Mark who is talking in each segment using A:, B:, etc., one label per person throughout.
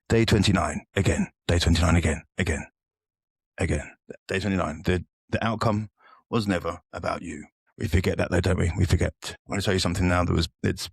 A: Day 29, again. Day 29, again. Day 29. The outcome was never about you. We forget that though, don't we? We forget. I want to tell you something now it's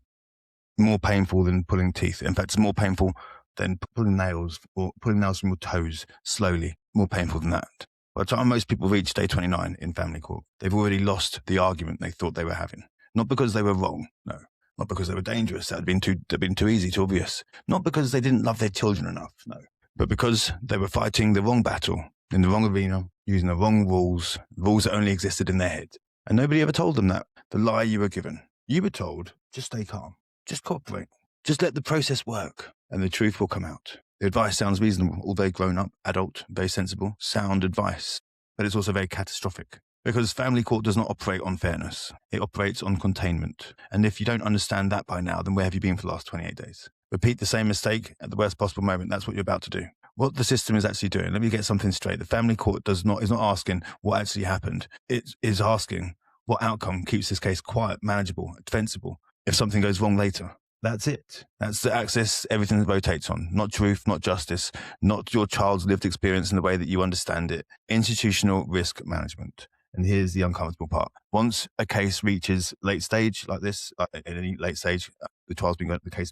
A: more painful than pulling teeth. In fact, it's more painful than pulling nails or pulling nails from your toes slowly. More painful than that. By the time most people reach day 29 in family court, they've already lost the argument they thought they were having. Not because they were wrong, no. Not because they were dangerous, that'd been too easy, too obvious. Not because they didn't love their children enough, no. But because they were fighting the wrong battle, in the wrong arena, using the wrong rules that only existed in their head. And nobody ever told them that. The lie you were given. You were told, just stay calm, just cooperate, just let the process work, and the truth will come out. The advice sounds reasonable, all very grown up, adult, very sensible, sound advice. But it's also very catastrophic. Because family court does not operate on fairness. It operates on containment. And if you don't understand that by now, then where have you been for the last 28 days? Repeat the same mistake at the worst possible moment. That's what you're about to do. What the system is actually doing, let me get something straight. The family court is not asking what actually happened. It is asking what outcome keeps this case quiet, manageable, defensible if something goes wrong later. That's it. That's the axis everything rotates on. Not truth, not justice, not your child's lived experience in the way that you understand it. Institutional risk management. And here's the uncomfortable part. Once a case reaches late stage like this, in any late stage, the case has been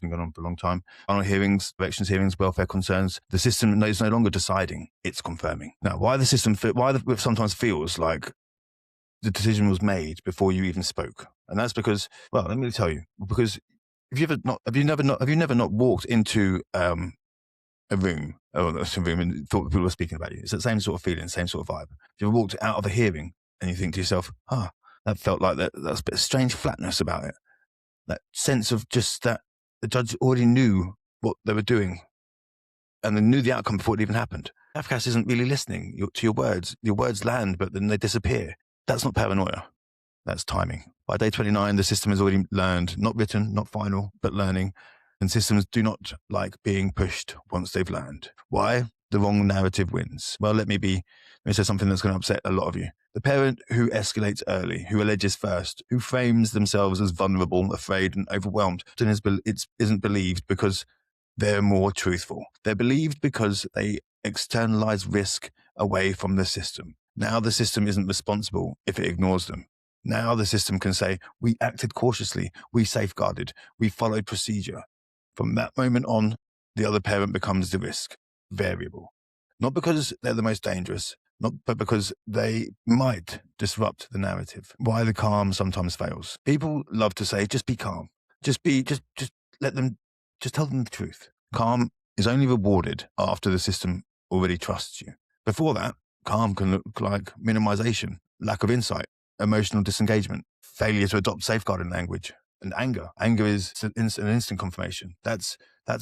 A: going on for a long time. Final hearings, elections hearings, welfare concerns. The system is no longer deciding; it's confirming. Now, why the system sometimes feels like the decision was made before you even spoke, and that's because, well, let me tell you, because have you never not walked into a room and thought people were speaking about you? It's the same sort of feeling, same sort of vibe. If you ever walked out of a hearing and you think to yourself, that felt like that's a bit of strange flatness about it. That sense of just that the judge already knew what they were doing and they knew the outcome before it even happened. Cafcass isn't really listening to your words. Your words land, but then they disappear. That's not paranoia. That's timing. By day 29, the system has already learned, not written, not final, but learning. And systems do not like being pushed once they've learned. Why? The wrong narrative wins. Well, let me say something that's going to upset a lot of you. The parent who escalates early, who alleges first, who frames themselves as vulnerable, afraid, and overwhelmed, isn't believed because they're more truthful. They're believed because they externalize risk away from the system. Now the system isn't responsible if it ignores them. Now the system can say, we acted cautiously, we safeguarded, we followed procedure. From that moment on, the other parent becomes the risk variable. Not because they're the most dangerous, but because they might disrupt the narrative. Why the calm sometimes fails. People love to say, just be calm. Just tell them the truth. Calm is only rewarded after the system already trusts you. Before that, calm can look like minimization, lack of insight, emotional disengagement, failure to adopt safeguarding language, and anger. Anger is an instant confirmation. That's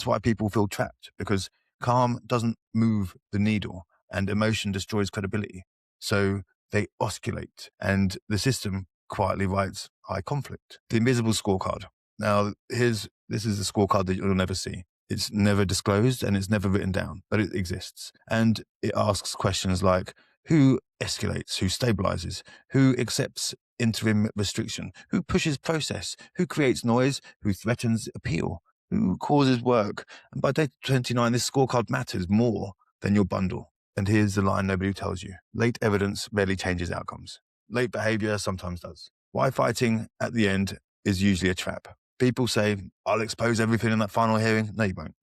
A: why people feel trapped, because calm doesn't move the needle and emotion destroys credibility. So they oscillate and the system quietly writes high conflict. The invisible scorecard. Now, this is a scorecard that you'll never see. It's never disclosed and it's never written down, but it exists. And it asks questions like, who escalates, who stabilizes, who accepts interim restriction, who pushes process, who creates noise, who threatens appeal, who causes work. And by day 29, this scorecard matters more than your bundle. And here's the line nobody tells you. Late evidence rarely changes outcomes. Late behavior sometimes does. Why fighting at the end is usually a trap. People say, I'll expose everything in that final hearing. No, you won't.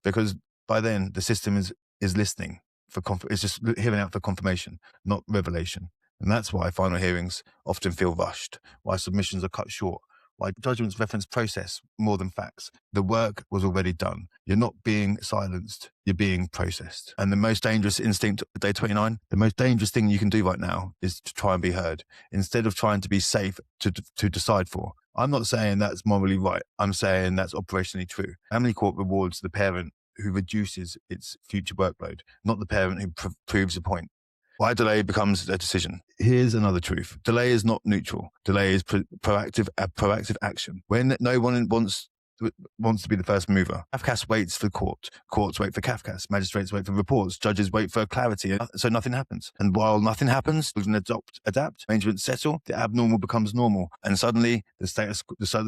A: Because by then, the system is listening. It's just hearing out for confirmation, not revelation. And that's why final hearings often feel rushed, why submissions are cut short, why judgments reference process more than facts. The work was already done. You're not being silenced, you're being processed. And the most dangerous instinct of day 29, the most dangerous thing you can do right now is to try and be heard, instead of trying to be safe to decide for. I'm not saying that's morally right. I'm saying that's operationally true. Family court rewards the parent who reduces its future workload, not the parent who proves a point. Why delay becomes a decision. Here's another truth. Delay is not neutral. Delay is proactive action. When no one wants wants to be the first mover. Cafcass waits for court. Courts wait for Cafcass. Magistrates wait for reports. Judges wait for clarity. So nothing happens. And while nothing happens, we can adapt, arrangements settle, the abnormal becomes normal. And suddenly the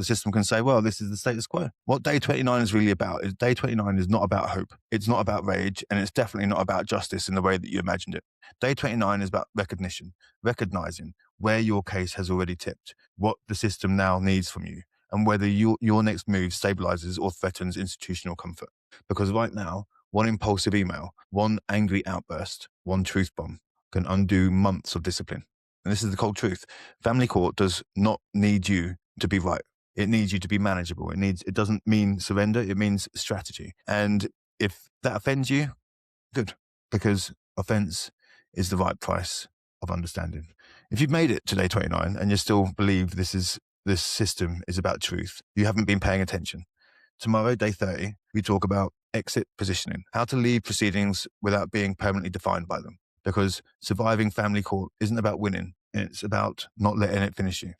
A: system can say, well, this is the status quo. What day 29 is really about is day 29 is not about hope. It's not about rage. And it's definitely not about justice in the way that you imagined it. Day 29 is about recognition, recognizing where your case has already tipped, what the system now needs from you, and whether your next move stabilizes or threatens institutional comfort. Because right now, one impulsive email, one angry outburst, one truth bomb can undo months of discipline. And this is the cold truth. Family court does not need you to be right. It needs you to be manageable. It doesn't mean surrender. It means strategy. And if that offends you, good, because offense is the right price of understanding. If you've made it to day 29 and you still believe this system is about truth, you haven't been paying attention. Tomorrow, day 30, we talk about exit positioning, how to leave proceedings without being permanently defined by them. Because surviving family court isn't about winning. It's about not letting it finish you.